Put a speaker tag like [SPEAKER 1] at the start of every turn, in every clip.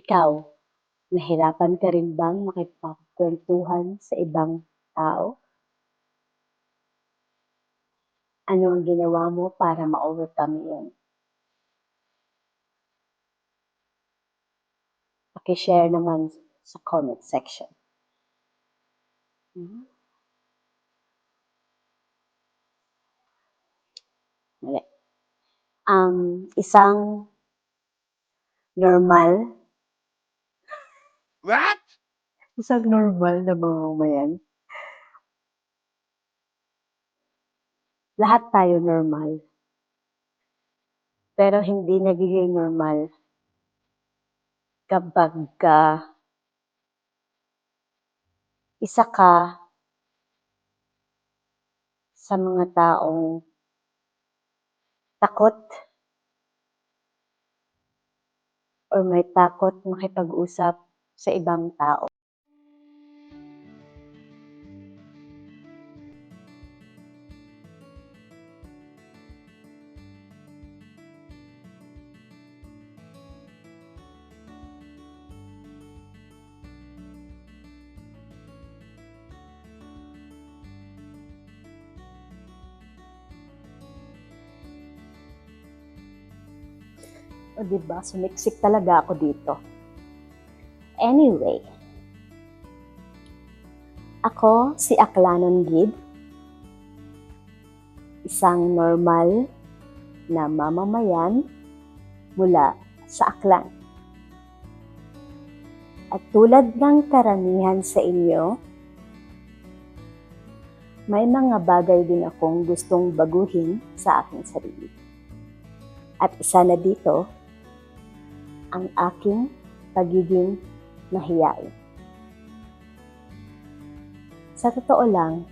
[SPEAKER 1] Ikaw, nahirapan ka rin bang makipagkwentuhan sa ibang tao? Ano ang ginawa mo para ma-overcome yun? Paki-share naman sa comment section. Mhm. Mali. Ang isang normal,
[SPEAKER 2] What?
[SPEAKER 1] isang normal na mamamayan, lahat tayo normal, pero hindi nagiging normal kapag isa ka sa mga taong takot or may takot makipag-usap sa ibang tao. O diba, sumiksik talaga ako dito. Anyway, ako si Aklanon Gid, isang normal na mamamayan mula sa Aklan. At tulad ng karamihan sa inyo, may mga bagay din akong gustong baguhin sa aking sarili. At isa na dito, ang aking pagiging mahiyain. Sa totoo lang,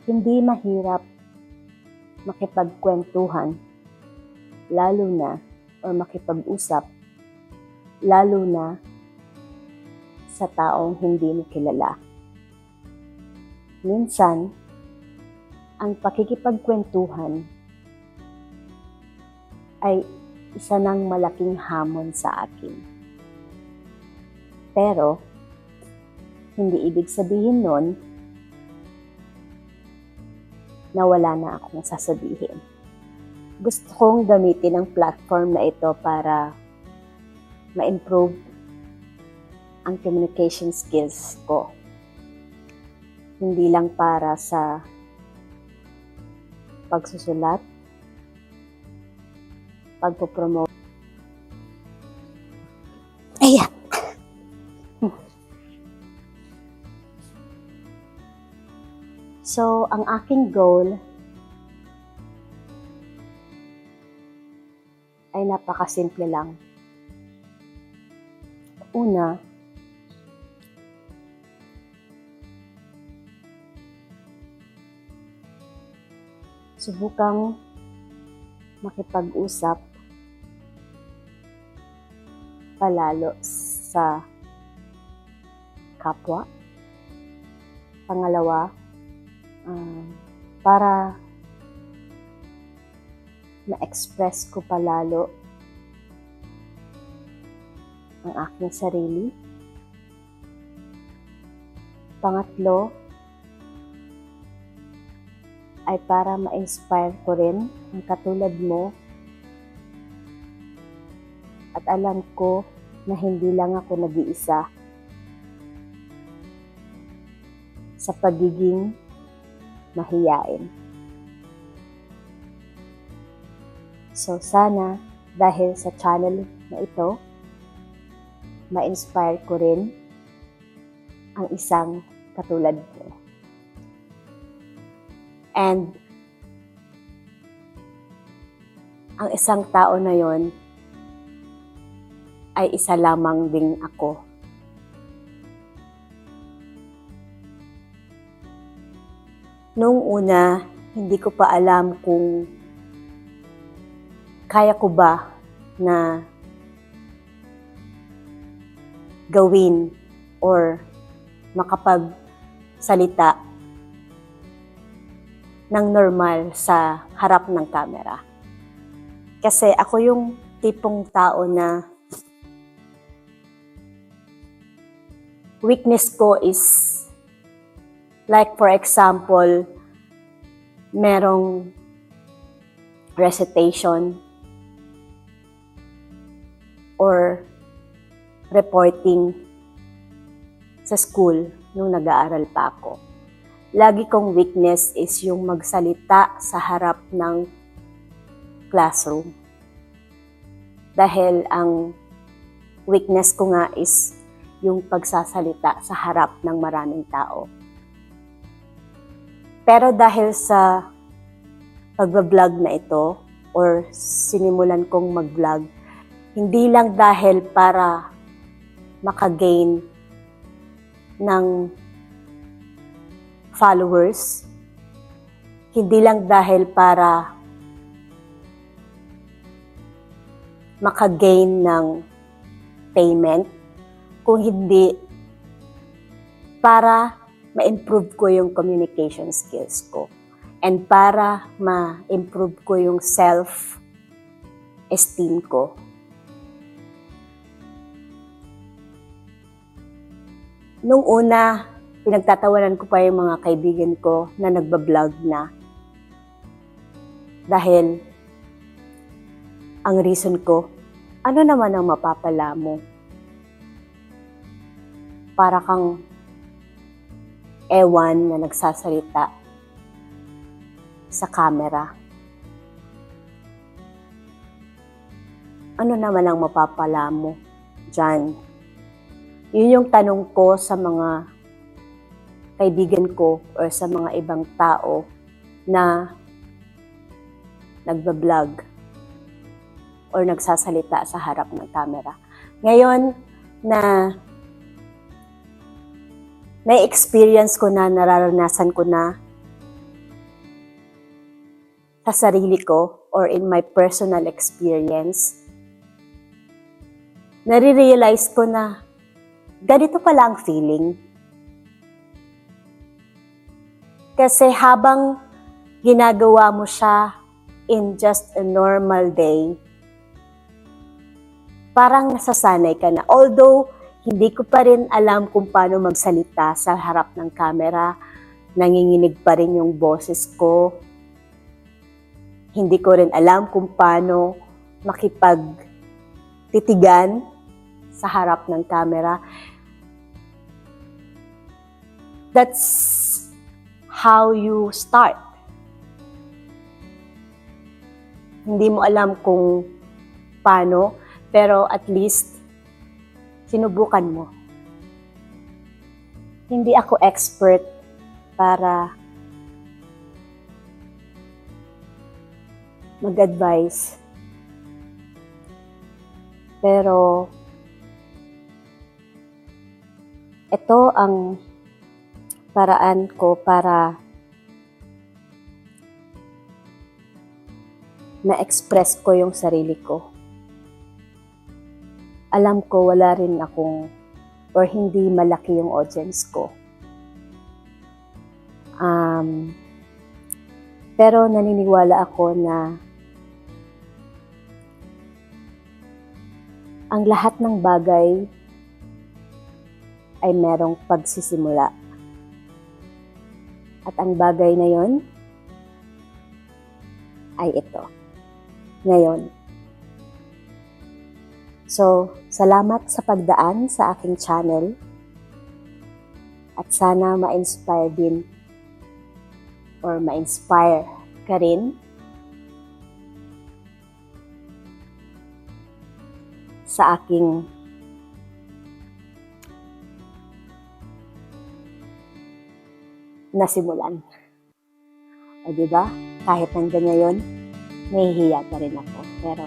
[SPEAKER 1] hindi mahirap makipagkwentuhan, lalo na o makipag-usap, lalo na sa taong hindi mo kilala. Minsan, ang pakikipagkwentuhan ay isa ng malaking hamon sa akin. Pero, hindi ibig sabihin nun na wala na akong sasabihin. Gusto kong gamitin ang platform na ito para ma-improve ang communication skills ko. Hindi lang para sa pagsusulat, pagpopromote. Ayan. So, ang aking goal ay napakasimple lang. Una, subukang makipag-usap palalo sa kapwa. Pangalawa, para ma-express ko palalo ang aking sarili. Pangatlo, ay para ma-inspire ko rin ang katulad mo at alam ko na hindi lang ako nag-iisa sa pagiging mahiyain. So sana dahil sa channel na ito, ma-inspire ko rin ang isang katulad ko. And ang isang tao na yon ay isa lamang ding ako. Noong una, hindi ko pa alam kung kaya ko ba na gawin or makapagsalita ng normal sa harap ng camera. Kasi ako yung tipong tao na weakness ko is, like for example, merong recitation or reporting sa school nung nag-aaral pa ako. Lagi kong weakness is yung magsalita sa harap ng classroom. Dahil ang weakness ko nga is yung pagsasalita sa harap ng maraming tao. Pero dahil sa pag-vlog na ito or sinimulan kong mag-vlog, hindi lang dahil para makagain ng followers, hindi lang dahil para makagain ng payment, kung hindi para ma-improve ko yung communication skills ko and para ma-improve ko yung self-esteem ko. Nung una, pinagtatawanan ko pa yung mga kaibigan ko na nagbablog na. Dahil ang reason ko, ano naman ang mapapala mo? Para kang ewan na nagsasalita sa camera. Ano naman ang mapapala mo dyan? Yun yung tanong ko sa mga kaibigan ko or sa mga ibang tao na nagbablog or nagsasalita sa harap ng camera. Ngayon na na-experience ko na, nararanasan ko na sa sarili ko or in my personal experience, nare-realize ko na ganito pala ang feeling. Kasi habang ginagawa mo siya in just a normal day, parang nasasanay ka na. Although, hindi ko pa rin alam kung paano magsalita sa harap ng camera, nanginginig pa rin yung boses ko. Hindi ko rin alam kung paano makipagtitigan sa harap ng camera. That's how you start. Hindi mo alam kung paano, pero at least sinubukan mo. Hindi ako expert para mag-advise. Pero ito ang paraan ko para ma-express ko yung sarili ko. Alam ko wala rin akong or hindi malaki yung audience ko. Pero naniniwala ako na ang lahat ng bagay ay merong pagsisimula. At ang bagay na yon ay ito. Ngayon. So, salamat sa pagdaan sa aking channel. At sana ma-inspire din or ma-inspire ka rin sa aking nasimulan. O diba? Kahit hanggang ngayon, nahihiya pa rin ako. Pero,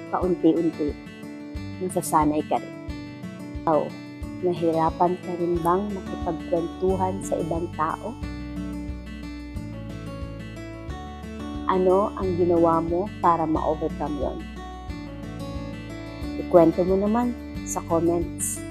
[SPEAKER 1] paunti-unti, nasasanay ka rin. So, nahirapan ka rin bang makipagkwentuhan sa ibang tao? Ano ang ginawa mo para ma-overcome yon? Ikwento mo naman sa comments.